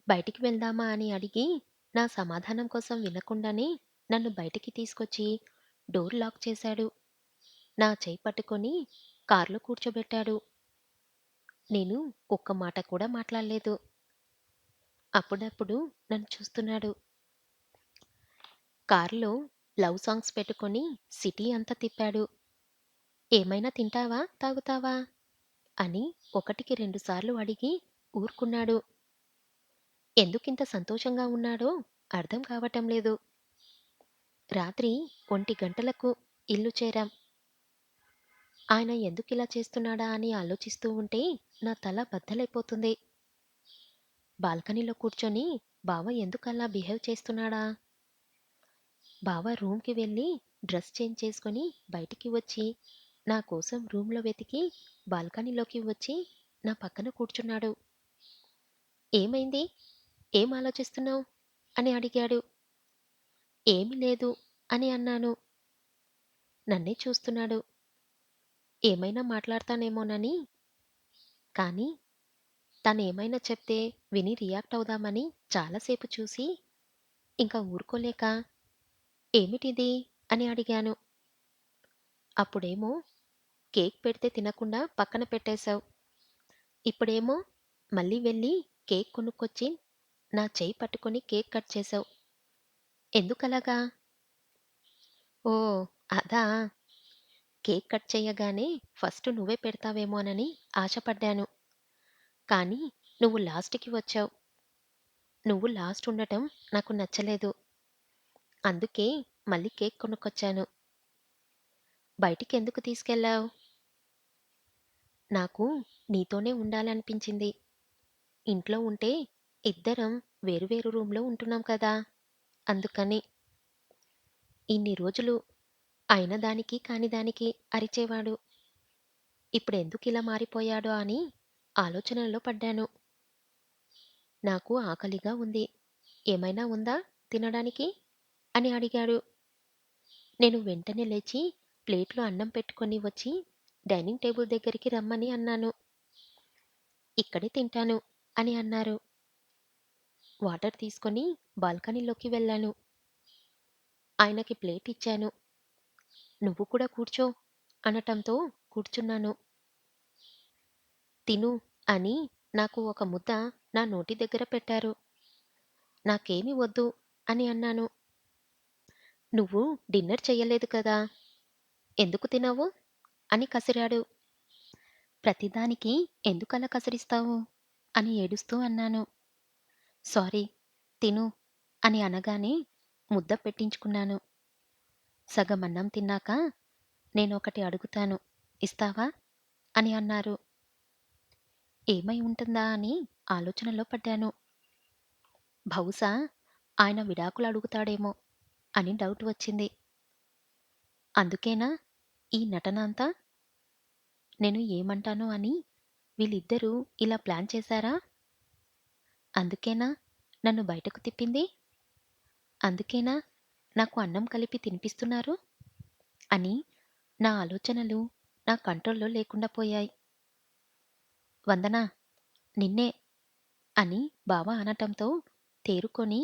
బయటికి వెళ్దామా అని అడిగి, నా సమాధానం కోసం వినకుండానే నన్ను బయటికి తీసుకొచ్చి డోర్ లాక్ చేశాడు. నా చెయ్యి పట్టుకొని కార్‌లో కూర్చోబెట్టాడు. నేను ఒక్క మాట కూడా మాట్లాడలేదు. అప్పుడప్పుడు నన్ను చూస్తున్నాడు. కార్‌లో లవ్ సాంగ్స్ పెట్టుకొని సిటీ అంతా తిప్పాడు. "ఏమైనా తింటావా? తాగుతావా?" అని ఒకటికి 2 సార్లు అడిగి ఊరుకున్నాడు. ఎందుకింత సంతోషంగా ఉన్నాడో అర్థం కావటం లేదు. రాత్రి 1 గంటలకు ఇల్లు చేరాం. ఆయన ఎందుకిలా చేస్తున్నాడా అని ఆలోచిస్తూ ఉంటే నా తల బద్దలైపోతుంది. బాల్కనీలో కూర్చొని బావ ఎందుకలా బిహేవ్ చేస్తున్నాడా? బావ రూమ్‌కి వెళ్ళి డ్రెస్ చేంజ్ చేసుకొని బయటికి వచ్చి, నా కోసం రూమ్‌లో వెతికి బాల్కనీలోకి వచ్చి నా పక్కన కూర్చున్నాడు. "ఏమైంది? ఏం ఆలోచిస్తున్నావు?" అని అడిగాడు. "ఏమీ లేదు" అని అన్నాను. నన్నే చూస్తున్నాడు. ఏమైనా మాట్లాడతానేమోనని, కానీ తనేమైనా చెప్తే విని రియాక్ట్ అవుదామని చాలా సేపు చూసి, ఇంక ఊరుకోలేక "ఏమిటిది?" అని అడిగాను. అప్పుడేమో కేక్ పెడితే తినకుండా పక్కన పెట్టేశావు. ఇప్పుడేమో మళ్ళీ వెళ్ళి కేక్ కొనుక్కొచ్చి నా చెయ్యి పట్టుకొని కేక్ కట్ చేశావు. ఎందుకలాగా? ఓహ్! అదా! కేక్ కట్ చెయ్యగానే ఫస్ట్ నువ్వే పెడతావేమోనని ఆశపడ్డాను. కానీ నువ్వు లాస్ట్‌కి వచ్చావు. నువ్వు లాస్ట్ ఉండటం నాకు నచ్చలేదు. అందుకే మళ్ళీ కేక్ కొనుక్కొచ్చాను. బయటికెందుకు తీసుకెళ్ళావు? నాకు నీతోనే ఉండాలనిపించింది. ఇంట్లో ఉంటే ఇద్దరం వేరు వేరు రూమ్‌లో ఉంటున్నాం కదా! అందుకని. ఇన్ని రోజులు అయిన దానికి కాని దానికి అరిచేవాడు. ఇప్పుడెందుకిలా మారిపోయాడో అని ఆలోచనలో పడ్డాను. నాకు ఆకలిగా ఉంది. ఏమైనా ఉందా తినడానికి? అని అడిగాడు. నేను వెంటనే లేచి ప్లేట్‌లో అన్నం పెట్టుకొని వచ్చి డైనింగ్ టేబుల్ దగ్గరికి రమ్మని అన్నాను. ఇక్కడే తింటాను అని అన్నారు. వాటర్ తీసుకొని బాల్కనీలోకి వెళ్ళాను. ఆయనకి ప్లేట్ ఇచ్చాను. నువ్వు కూడా కూర్చో అనటంతో కూర్చున్నాను. తిను అని నాకు ఒక ముద్ద నా నోటి దగ్గర పెట్టారు. నాకేమీ వద్దు అని అన్నాను. నువ్వు డిన్నర్ చెయ్యలేదు కదా! ఎందుకు తినవు? అని కసిరాడు. ప్రతిదానికి ఎందుకలా కసిరిస్తావు? అని ఏడుస్తూ అన్నాను. సారీ తిను అని అనగానే ముద్ద పెట్టించుకున్నాను. సగం అన్నం తిన్నాక నేనొకటి అడుగుతాను. ఇస్తావా? అని అన్నారు. ఏమై ఉంటుందా అని ఆలోచనలో పడ్డాను. బహుశా ఆయన విడాకులు అడుగుతాడేమో అని డౌట్ వచ్చింది. అందుకేనా ఈ నటన అంతా? నేను ఏమంటానో అని వీళ్ళిద్దరూ ఇలా ప్లాన్ చేశారా? అందుకేనా నన్ను బయటకు తిప్పింది? అందుకేనా నాకు అన్నం కలిపి తినిపిస్తున్నారు? అని నా ఆలోచనలు నా కంట్రోల్‌లో లేకుండా పోయాయి. వందనా! నిన్నే అని బావ అనటంతో తేరుకొని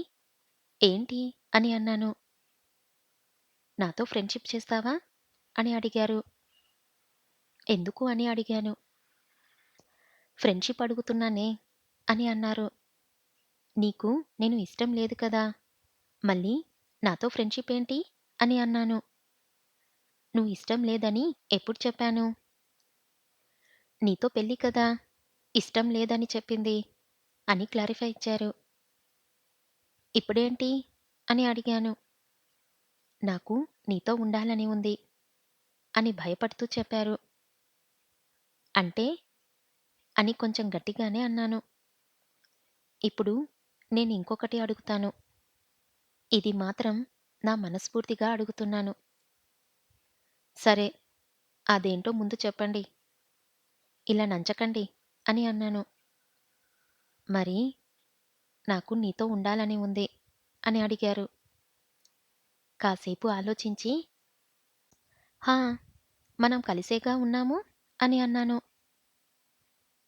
ఏంటి? అని అన్నాను. నాతో ఫ్రెండ్‌షిప్ చేస్తావా? అని అడిగారు. ఎందుకు అని అడిగాను. ఫ్రెండ్‌షిప్ అడుగుతున్నానే అని అన్నారు. నీకు నేను ఇష్టం లేదు కదా! మళ్ళీ నాతో ఫ్రెండ్‌షిప్ ఏంటి? అని అన్నాను. నువ్వు ఇష్టం లేదని ఎప్పుడు చెప్పాను? నీతో పెళ్లి కదా! ఇష్టం లేదని చెప్పింది అని క్లారిఫై ఇచ్చారు. ఇప్పుడేంటి? అని అడిగాను. నాకు నీతో ఉండాలని ఉంది అని భయపడుతూ చెప్పారు. అంటే? అని కొంచెం గట్టిగానే అన్నాను. ఇప్పుడు నేనింకొకటి అడుగుతాను. ఇది మాత్రం నా మనస్ఫూర్తిగా అడుగుతున్నాను. సరే, అదేంటో ముందు చెప్పండి. ఇలా నంచకండి అని అన్నాను. మరి నాకు నీతో ఉండాలని ఉంది అని అడిగారు. కాసేపు ఆలోచించి, హా! మనం కలిసేగా ఉన్నాము అని అన్నాను.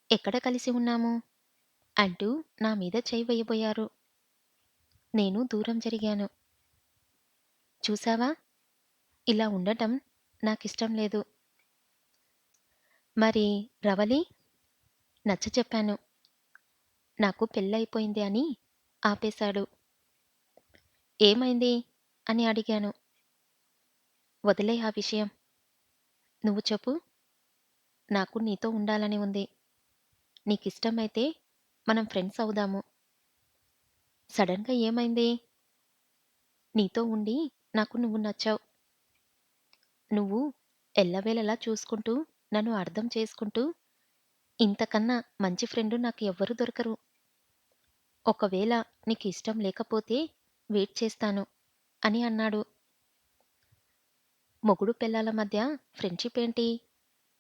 ఎక్కడ కలిసి ఉన్నాము? అంటూ నా మీద చెయ్యి వెయ్యబోయారు. నేను దూరం జరిగాను. చూసావా? ఇలా ఉండటం నాకిష్టం లేదు. మరి రవలి? నచ్చచెప్పాను. నాకు పెళ్లయిపోయింది అని ఆపేశాడు. ఏమైంది? అని అడిగాను. వదిలేయ్ ఆ విషయం. నువ్వు చెప్పు. నాకు నీతో ఉండాలని ఉంది. నీకిష్టమైతే మనం ఫ్రెండ్స్ అవుదాము. సడెన్‌గా ఏమైంది? నీతో ఉండి నాకు నువ్వు నచ్చావు. నువ్వు ఎల్లవేళలా చూసుకుంటూ, నన్ను అర్థం చేసుకుంటూ, ఇంతకన్నా మంచి ఫ్రెండు నాకు ఎవ్వరు దొరకరు. ఒకవేళ నీకు ఇష్టం లేకపోతే వెయిట్ చేస్తాను అని అన్నాడు. మొగుడు పెళ్ళాల మధ్య ఫ్రెండ్‌షిప్ ఏంటి?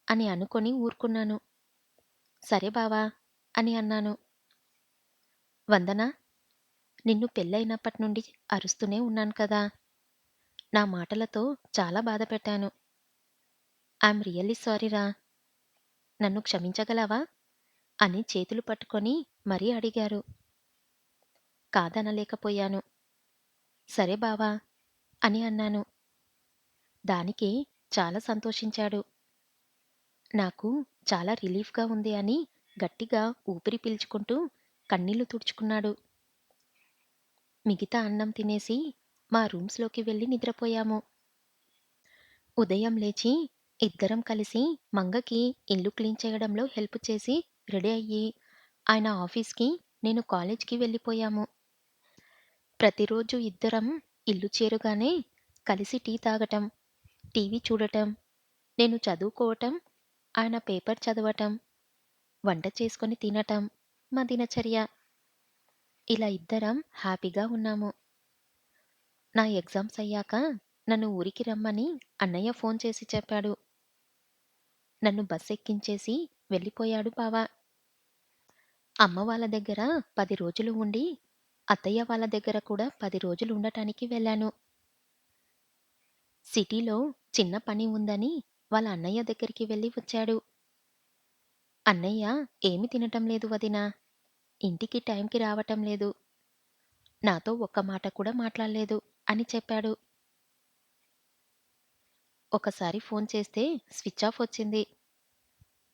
అని అనుకొని ఊరుకున్నాను. సరే బావా! అని అన్నాను. వందన, నిన్ను పెళ్లయినప్పటి నుండి అరుస్తూనే ఉన్నాను కదా! నా మాటలతో చాలా బాధపెట్టాను. ఐయామ్ రియల్లీ సారీ రా! నన్ను క్షమించగలవా? అని చేతులు పట్టుకొని మరీ అడిగారు. కాదనలేకపోయాను. సరే బావా! అని అన్నాను. దానికే చాలా సంతోషించాడు. నాకు చాలా రిలీఫ్‌గా ఉంది అని గట్టిగా ఊపిరి పీల్చుకుంటూ కన్నీళ్లు తుడుచుకున్నాడు. మిగతా అన్నం తినేసి మా రూమ్స్‌లోకి వెళ్లి నిద్రపోయాము. ఉదయం లేచి ఇద్దరం కలిసి మంగకి ఇల్లు క్లీన్ చేయడంలో హెల్ప్ చేసి రెడీ అయ్యి, ఆయన ఆఫీస్‌కి, నేను కాలేజ్‌కి వెళ్ళిపోయాము. ప్రతిరోజు ఇద్దరం ఇల్లు చేరగానే కలిసి టీ తాగటం, టీవీ చూడటం, నేను చదువుకోవటం, ఆయన పేపర్ చదవటం, వంట చేసుకొని తినటం మా దినచర్య. ఇలా ఇద్దరం హ్యాపీగా ఉన్నాము. నా ఎగ్జామ్స్ అయ్యాక నన్ను ఊరికి రమ్మని అన్నయ్య ఫోన్ చేసి చెప్పాడు. నన్ను బస్సెక్కించేసి వెళ్ళిపోయాడు బావ. అమ్మ వాళ్ళ దగ్గర 10 రోజులు ఉండి, అత్తయ్య వాళ్ళ దగ్గర కూడా 10 రోజులు ఉండటానికి వెళ్ళాను. సిటీలో చిన్న పని ఉందని వాళ్ళ అన్నయ్య దగ్గరికి వెళ్ళి వచ్చాడు. అన్నయ్య ఏమి తినటం లేదు వదినా. ఇంటికి టైంకి రావటం లేదు. నాతో ఒక్క మాట కూడా మాట్లాడలేదు అని చెప్పాడు. ఒకసారి ఫోన్ చేస్తే స్విచ్ ఆఫ్ వచ్చింది.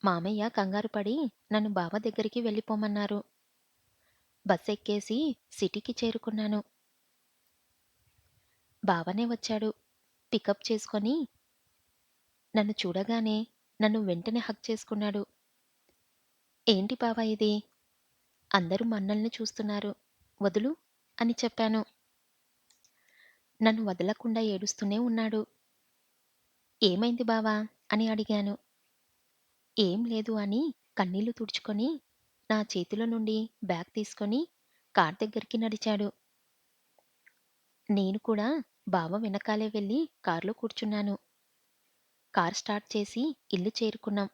మామయ్య కంగారు పడి నన్ను బావ దగ్గరికి వెళ్ళిపోమన్నారు. బస్సెక్కేసి సిటీకి చేరుకున్నాను. బావనే వచ్చాడు. పికప్ చేసుకొని నన్ను చూడగానే నన్ను వెంటనే హగ్ చేసుకున్నాడు. ఏంటి బావ ఇది? అందరూ మన్నల్ని చూస్తున్నారు. వదులు అని చెప్పాను. నన్ను వదలకుండా ఏడుస్తూనే ఉన్నాడు. ఏమైంది బావా? అని అడిగాను. ఏం లేదు అని కన్నీళ్లు తుడుచుకొని నా చేతిలో నుండి బ్యాగ్ తీసుకొని కార్ దగ్గరికి నడిచాడు. నేను కూడా బావ వెనకాలే వెళ్లి కార్లో కూర్చున్నాను. కార్ స్టార్ట్ చేసి ఇల్లు చేరుకున్నాం.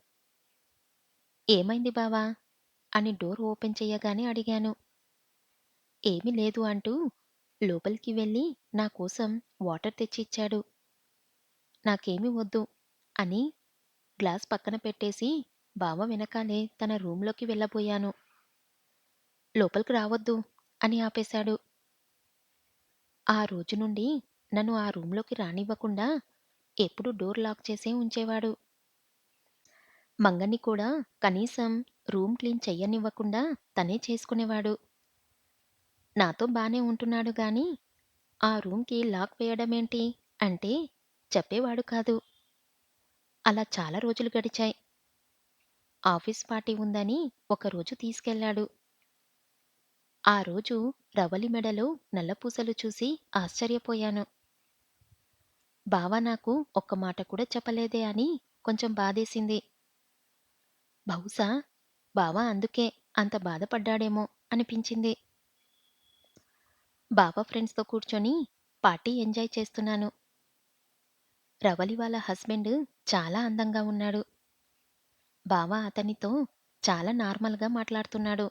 ఏమైంది బావా? అని డోర్ ఓపెన్ చెయ్యగానే అడిగాను. ఏమీ లేదు అంటూ లోపలికి వెళ్ళి నా కోసం వాటర్ తెచ్చి ఇచ్చాడు. నాకేమీ వద్దు అని గ్లాస్ పక్కన పెట్టేసి బావ వెనకాలే తన రూంలోకి వెళ్ళబోయాను. లోపలికి రావద్దు అని ఆపేశాడు. ఆ రోజు నుండి నన్ను ఆ రూంలోకి రానివ్వకుండా ఎప్పుడూ డోర్ లాక్ చేసే ఉంచేవాడు. మంగని కూడా కనీసం రూమ్ క్లీన్ చెయ్యనివ్వకుండా తనే చేసుకునేవాడు. నాతో బానే ఉంటున్నాడు గాని, ఆ రూమ్‌కి లాక్ వేయడమేంటి అంటే చెప్పేవాడు కాదు. అలా చాలా రోజులు గడిచాయి. ఆఫీస్ పార్టీ ఉందని ఒకరోజు తీసుకెళ్ళాడు. ఆ రోజు రవలి మెడలో నల్లపూసలు చూసి ఆశ్చర్యపోయాను. బావ నాకు ఒక్క మాట కూడా చెప్పలేదే అని కొంచెం బాధేసింది. బహుశా బావ అందుకే అంత బాధపడ్డాడేమో అనిపించింది. బావ ఫ్రెండ్స్‌తో కూర్చొని పార్టీ ఎంజాయ్ చేస్తున్నాను. రవలి వాళ్ళ హస్బెండ్ చాలా అందంగా ఉన్నాడు. బావ అతనితో చాలా నార్మల్‌గా మాట్లాడుతున్నాడు.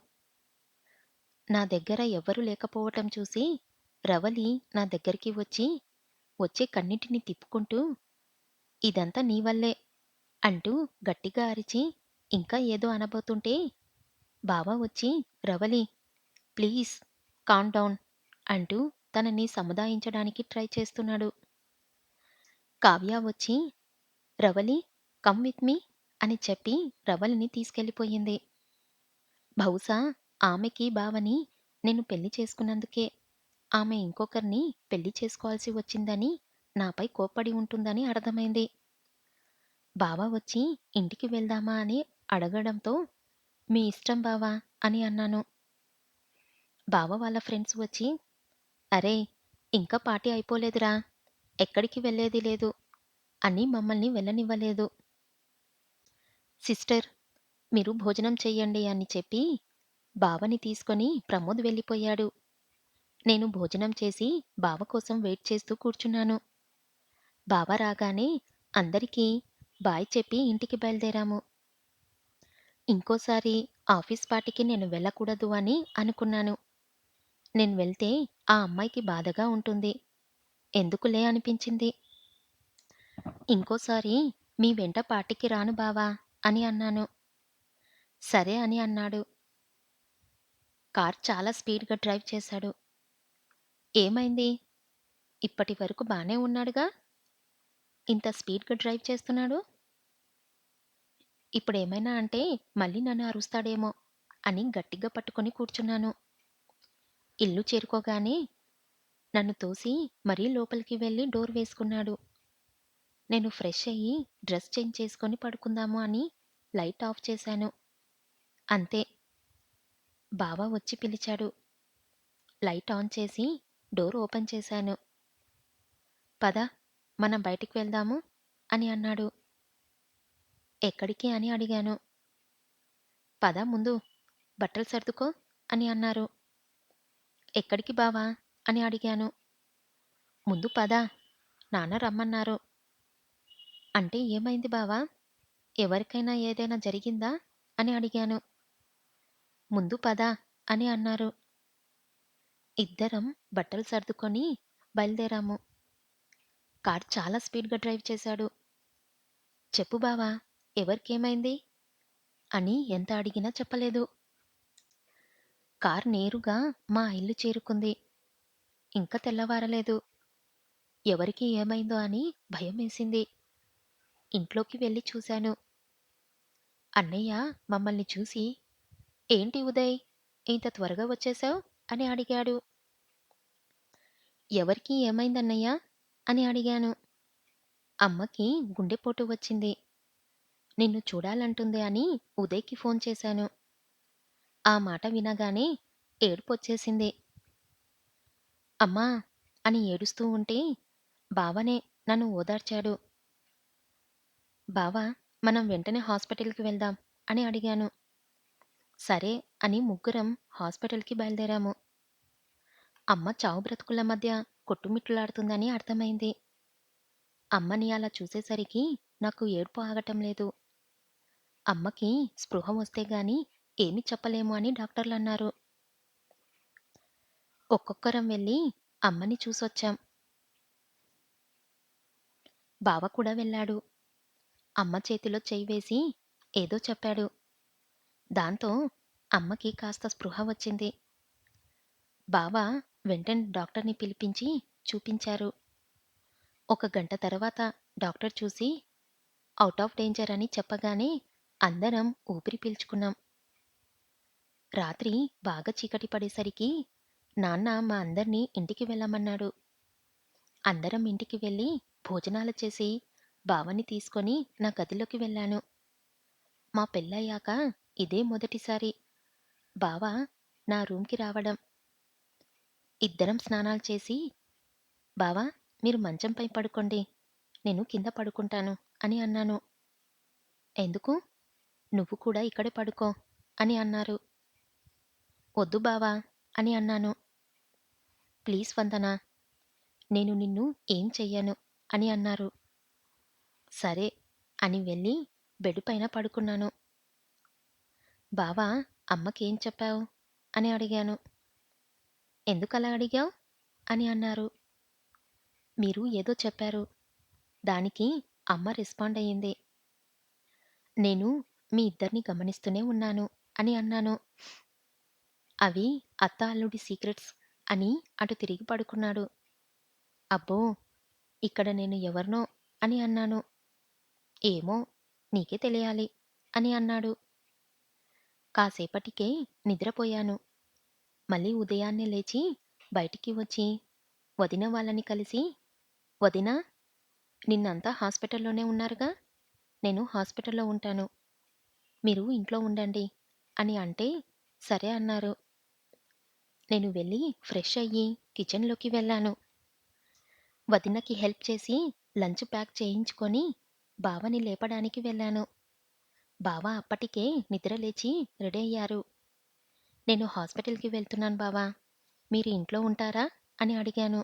నా దగ్గర ఎవ్వరూ లేకపోవటం చూసి రవలి నా దగ్గరికి వచ్చే కన్నిటిని తిప్పుకుంటూ, "ఇదంతా నీ వల్లే" అంటూ గట్టిగా అరిచి ఇంకా ఏదో అనబోతుంటే, బావ వచ్చి, "రవలి ప్లీజ్ కామ్ డౌన్" అంటూ తనని సముదాయించడానికి ట్రై చేస్తున్నాడు. కావ్య వచ్చి, "రవలి కమ్ విత్ మీ" అని చెప్పి రవలిని తీసుకెళ్ళిపోయింది. బహుశా ఆమెకి బావని నేను పెళ్లి చేసుకున్నందుకే ఆమె ఇంకొకరిని పెళ్లి చేసుకోవాల్సి వచ్చిందని నాపై కోప్పడి ఉంటుందని అర్థమైంది. బావ వచ్చి ఇంటికి వెళ్దామా అని అడగడంతో, "మీ ఇష్టం బావ" అని అన్నాను. బావ వాళ్ళ ఫ్రెండ్స్ వచ్చి, "అరేయ్! ఇంకా పార్టీ అయిపోలేదురా! ఎక్కడికి వెళ్ళేది లేదు" అని మమ్మల్ని వెళ్ళనివ్వలేదు. "సిస్టర్ మీరు భోజనం చెయ్యండి" అని చెప్పి బావని తీసుకొని ప్రమోద్ వెళ్ళిపోయాడు. నేను భోజనం చేసి బావ కోసం వెయిట్ చేస్తూ కూర్చున్నాను. బావ రాగానే అందరికీ బాయ్ చెప్పి ఇంటికి బయలుదేరాము. ఇంకోసారి ఆఫీస్ పార్టీకి నేను వెళ్ళకూడదు అని అనుకున్నాను. నేను వెళ్తే ఆ అమ్మాయికి బాధగా ఉంటుంది. ఎందుకులే అనిపించింది. ఇంకోసారి మీ వెంట పార్టీకి రాను బావా అని అన్నాను. సరే అని అన్నాడు. కార్ చాలా స్పీడ్‌గా డ్రైవ్ చేశాడు. ఏమైంది? ఇప్పటి వరకు బానే ఉన్నాడుగా? ఇంత స్పీడ్‌గా డ్రైవ్ చేస్తున్నాడు? ఇప్పుడేమైనా అంటే మళ్ళీ నన్ను అరుస్తాడేమో అని గట్టిగా పట్టుకొని కూర్చున్నాను. ఇల్లు చేరుకోగానే నన్ను తోసి మరీ లోపలికి వెళ్లి డోర్ వేసుకున్నాడు. నేను ఫ్రెష్ అయ్యి డ్రెస్ చేంజ్ చేసుకొని పడుకుందాము అని లైట్ ఆఫ్ చేశాను. అంతే బావ వచ్చి పిలిచాడు. లైట్ ఆన్ చేసి డోర్ ఓపెన్ చేశాను. పద మనం బయటికి వెళ్దాము అని అన్నాడు. ఎక్కడికి అని అడిగాను. పద ముందు బట్టలు సర్దుకో అని అన్నారు. ఎక్కడికి బావా అని అడిగాను. ముందు పద నాన్న రమ్మన్నారు. అంటే ఏమైంది బావా? ఎవరికైనా ఏదైనా జరిగిందా అని అడిగాను. ముందు పద అని అన్నారు. ఇద్దరం బట్టలు సర్దుకొని బయలుదేరాము. కారు చాలా స్పీడ్‌గా డ్రైవ్ చేశాడు. చెప్పు బావా ఎవరికేమైంది అని ఎంత అడిగినా చెప్పలేదు. కారు నేరుగా మా ఇల్లు చేరుకుంది. ఇంకా తెల్లవారలేదు. ఎవరికి ఏమైందో అని భయమేసింది. ఇంట్లోకి వెళ్లి చూశాను. అన్నయ్య మమ్మల్ని చూసి, "ఏంటి ఉదయ్ ఇంత త్వరగా వచ్చేశావ్?" అని అడిగాడు. "ఎవరికి ఏమైందన్నయ్య?" అని అడిగాను. "అమ్మకి గుండెపోటు వచ్చింది. నిన్ను చూడాలంటుంది" అని ఉదయ్‌కి ఫోన్ చేశాను. ఆ మాట వినగానే ఏడుపొచ్చేసింది. "అమ్మా" అని ఏడుస్తూ ఉంటే బావనే నన్ను ఓదార్చాడు. "బావా మనం వెంటనే హాస్పిటల్‌కి వెళ్దాం" అని అడిగాను. సరే అని ముగ్గురం హాస్పిటల్‌కి బయలుదేరాము. అమ్మ చావు బ్రతుకుల మధ్య కొట్టుమిట్టులాడుతుందని అర్థమైంది. అమ్మని అలా చూసేసరికి నాకు ఏడుపు ఆగటం లేదు. అమ్మకి స్పృహ వస్తే గాని ఏమీ చెప్పలేము అని డాక్టర్లన్నారు. ఒక్కొక్కరం వెళ్లి అమ్మని చూసొచ్చాం. బావ కూడా వెళ్ళాడు. అమ్మ చేతిలో చెయ్యి వేసి ఏదో చెప్పాడు. దాంతో అమ్మకి కాస్త స్పృహ వచ్చింది. బావ వెంటనే డాక్టర్‌ని పిలిపించి చూపించారు. ఒక గంట తర్వాత డాక్టర్ చూసి ఔట్ ఆఫ్ డేంజర్ అని చెప్పగానే అందరం ఊపిరి పీల్చుకున్నాం. రాత్రి బాగా చీకటి పడేసరికి నాన్న మా అందర్నీ ఇంటికి వెళ్ళమన్నాడు. అందరం ఇంటికి వెళ్ళి భోజనాలు చేసి బావని తీసుకొని నా గదిలోకి వెళ్ళాను. మా పెళ్ళయ్యాక ఇదే మొదటిసారి బావ నా రూమ్‌కి రావడం. ఇద్దరం స్నానాలు చేసి, "బావ మీరు మంచంపై పడుకోండి. నేను కింద పడుకుంటాను" అని అన్నాను. "ఎందుకు? నువ్వు కూడా ఇక్కడే పడుకో" అని అన్నారు. "వద్దు బావ" అని అన్నాను. "ప్లీజ్ వందన నేను నిన్ను ఏం చెయ్యను" అని అన్నారు. సరే అని వెళ్ళి బెడ్ పైన పడుకున్నాను. "బావ అమ్మకేం చెప్పావు?" అని అడిగాను. "ఎందుకలా అడిగావు?" అని అన్నారు. "మీరు ఏదో చెప్పారు. దానికి అమ్మ రెస్పాండ్ అయ్యింది. నేను మీ ఇద్దరిని గమనిస్తూనే ఉన్నాను" అని అన్నాను. అవి అత్త అల్లుడి సీక్రెట్స్ అని అటు తిరిగి పడుకున్నాడు. అబ్బో! ఇక్కడ నేను ఎవరినో అని అన్నాను. ఏమో నీకే తెలియాలి అని అన్నాడు. కాసేపటికే నిద్రపోయాను. మళ్ళీ ఉదయాన్నే లేచి బయటికి వచ్చి వదిన వాళ్ళని కలిసి, "వదినా నిన్నంతా హాస్పిటల్లోనే ఉన్నారుగా, నేను హాస్పిటల్‌లో ఉంటాను. మీరు ఇంట్లో ఉండండి" అని అంటే, సరే అన్నారు. నేను వెళ్ళి ఫ్రెష్ అయ్యి కిచెన్‌లోకి వెళ్ళాను. వదినకి హెల్ప్ చేసి లంచ్ ప్యాక్ చేయించుకొని బావని లేపడానికి వెళ్ళాను. బావ అప్పటికే నిద్ర లేచి రెడీ అయ్యారు. "నేను హాస్పిటల్‌కి వెళ్తున్నాను బావ. మీరు ఇంట్లో ఉంటారా?" అని అడిగాను.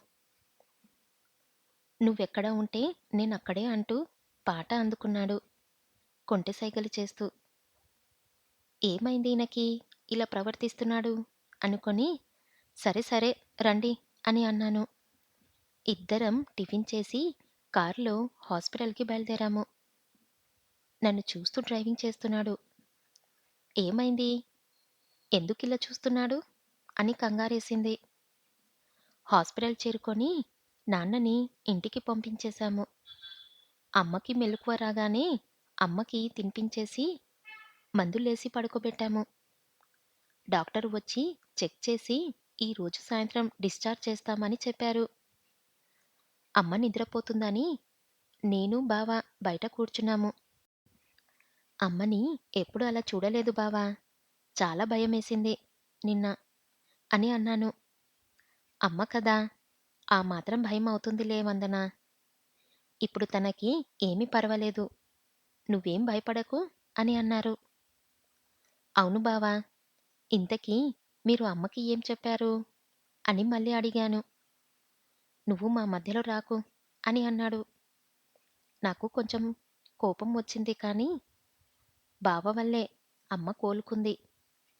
"నువ్వెక్కడ ఉంటే నేనక్కడే" అంటూ పాట అందుకున్నాడు కొంటె సైగలు చేస్తూ. ఏమైంది ఈయనకి ఇలా ప్రవర్తిస్తున్నాడు అనుకొని, "సరే సరే రండి" అని అన్నాను. ఇద్దరం టిఫిన్ చేసి కారులో హాస్పిటల్‌కి బయలుదేరాము. నన్ను చూస్తూ డ్రైవింగ్ చేస్తున్నాడు. "ఏమైంది? ఎందుకిలా చూస్తున్నాడు?" అని కంగారేసింది. హాస్పిటల్ చేరుకొని నాన్నని ఇంటికి పంపించేశాము. అమ్మకి మెలకువ రాగానే అమ్మకి తినిపించేసి మందులేసి పడుకోబెట్టాము. డాక్టర్ వచ్చి చెక్ చేసి ఈ రోజు సాయంత్రం డిశ్చార్జ్ చేస్తామని చెప్పారు. అమ్మ నిద్రపోతుందని నేను, బావ బయట కూర్చున్నాము. అమ్మని ఎప్పుడు అలా చూడలేదు బావా! చాలా భయమేసింది నిన్న అని అన్నాను. అమ్మ కదా! ఆ మాత్రం భయమవుతుందిలే వందన. ఇప్పుడు తనకి ఏమీ పర్వాలేదు. నువ్వేం భయపడకు అని అన్నారు. అవును బావా! ఇంతకీ మీరు అమ్మకి ఏం చెప్పారు? అని మళ్ళీ అడిగాను. నువ్వు మా మధ్యలో రాకు అని అన్నాడు. నాకు కొంచెం కోపం వచ్చింది కానీ, బావ వల్లే అమ్మ కోలుకుంది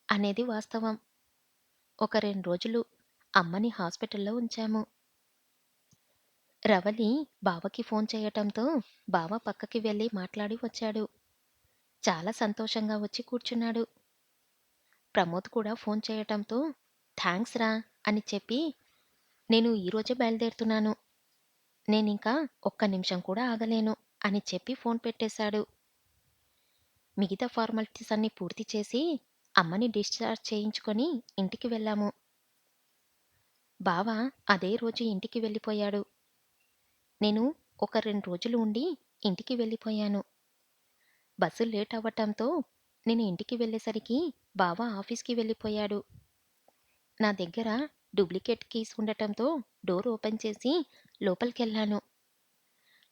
అనేది వాస్తవం. ఒక 2 రోజులు అమ్మని హాస్పిటల్‌లో ఉంచాము. రవలి బావకి ఫోన్ చేయటంతో బావ పక్కకి వెళ్లి మాట్లాడి వచ్చాడు. చాలా సంతోషంగా వచ్చి కూర్చున్నాడు. ప్రమోద్ కూడా ఫోన్ చేయటంతో థాంక్స్ రా అని చెప్పి, నేను ఈరోజే బయలుదేరుతున్నాను. నేనింకా ఒక్క నిమిషం కూడా ఆగలేను అని చెప్పి ఫోన్ పెట్టేశాడు. మిగతా ఫార్మాలిటీస్ అన్నీ పూర్తి చేసి అమ్మని డిశ్చార్జ్ చేయించుకొని ఇంటికి వెళ్ళాము. బావ అదే రోజు ఇంటికి వెళ్ళిపోయాడు. నేను ఒక 2 రోజులు ఉండి ఇంటికి వెళ్ళిపోయాను. బస్సు లేట్ అవ్వటంతో నేను ఇంటికి వెళ్ళేసరికి బావ ఆఫీస్‌కి వెళ్ళిపోయాడు. నా దగ్గర డూప్లికేట్ కీస్ ఉండటంతో డోర్ ఓపెన్ చేసి లోపలికెళ్ళాను.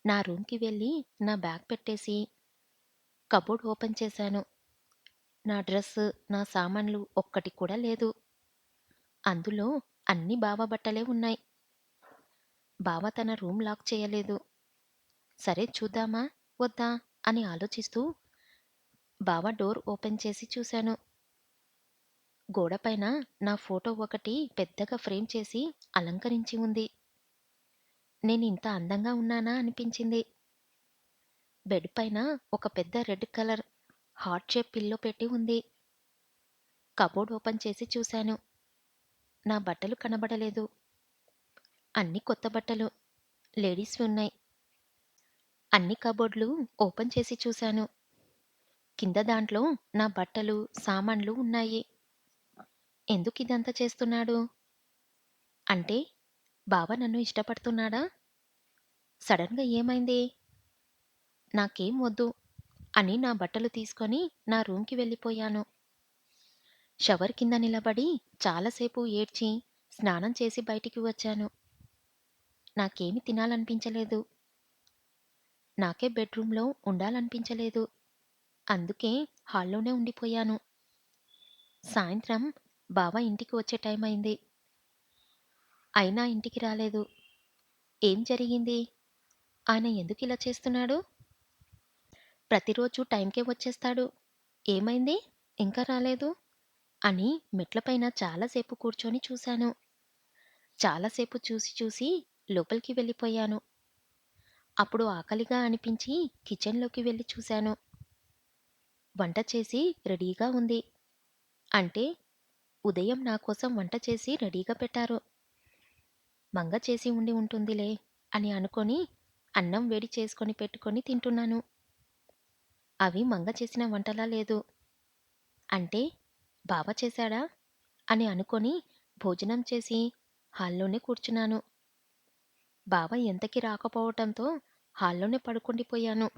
నా రూమ్‌కి వెళ్ళి నా బ్యాగ్ పెట్టేసి కబోర్డ్ ఓపెన్ చేశాను. నా డ్రెస్సు, నా సామాన్లు ఒక్కటి కూడా లేదు. అందులో అన్ని బావ బట్టలే ఉన్నాయి. బావ తన రూమ్ లాక్ చేయలేదు. సరే చూద్దామా? వద్దా? అని ఆలోచిస్తూ బావ డోర్ ఓపెన్ చేసి చూశాను. గోడపైన నా ఫోటో ఒకటి పెద్దగా ఫ్రేమ్ చేసి అలంకరించి ఉంది. నేనింత అందంగా ఉన్నానా అనిపించింది. బెడ్ పైన ఒక పెద్ద red colour heart shape pillow పెట్టి ఉంది. కబోర్డ్ ఓపెన్ చేసి చూశాను. నా బట్టలు కనబడలేదు. అన్ని కొత్త బట్టలు లేడీస్‌వి ఉన్నాయి. అన్ని కబోర్డ్‌లు ఓపెన్ చేసి చూశాను. కింద దాంట్లో నా బట్టలు, సామాన్లు ఉన్నాయి. ఎందుకిదంతా చేస్తున్నాడు? అంటే బావ నన్ను ఇష్టపడుతున్నాడా? సడెన్‌గా ఏమైంది? నాకేం వద్దు అని నా బట్టలు తీసుకొని నా రూమ్‌కి వెళ్ళిపోయాను. షవర్ కింద నిలబడి చాలాసేపు ఏడ్చి, స్నానం చేసి బయటికి వచ్చాను. నాకేమి తినాలనిపించలేదు. నాకే బెడ్‌రూమ్‌లో ఉండాలనిపించలేదు. అందుకే హాల్లోనే ఉండిపోయాను. సాయంత్రం బావ ఇంటికి వచ్చే టైమయింది. అయినా ఇంటికి రాలేదు. ఏం జరిగింది? ఆయన ఎందుకిలా చేస్తున్నాడు? ప్రతిరోజు టైంకే వచ్చేస్తాడు. ఏమైంది? ఇంకా రాలేదు? అని మెట్లపైన చాలాసేపు కూర్చొని చూశాను. చాలాసేపు చూసి చూసి లోపలికి వెళ్ళిపోయాను. అప్పుడు ఆకలిగా అనిపించి కిచెన్‌లోకి వెళ్లి చూశాను. వంట చేసి రెడీగా ఉంది. అంటే ఉదయం నా కోసం వంట చేసి రెడీగా పెట్టారు. మంగ చేసి ఉండి ఉంటుందిలే అని అనుకొని అన్నం వేడి చేసుకొని పెట్టుకొని తింటున్నాను. అవి మంగ చేసిన వంటలా లేదు. అంటే బావ చేశాడా అని అనుకొని భోజనం చేసి హాల్లోనే కూర్చున్నాను. బావ ఎంతకీ రాకపోవటంతో హాల్లోనే పడుకుండిపోయాను.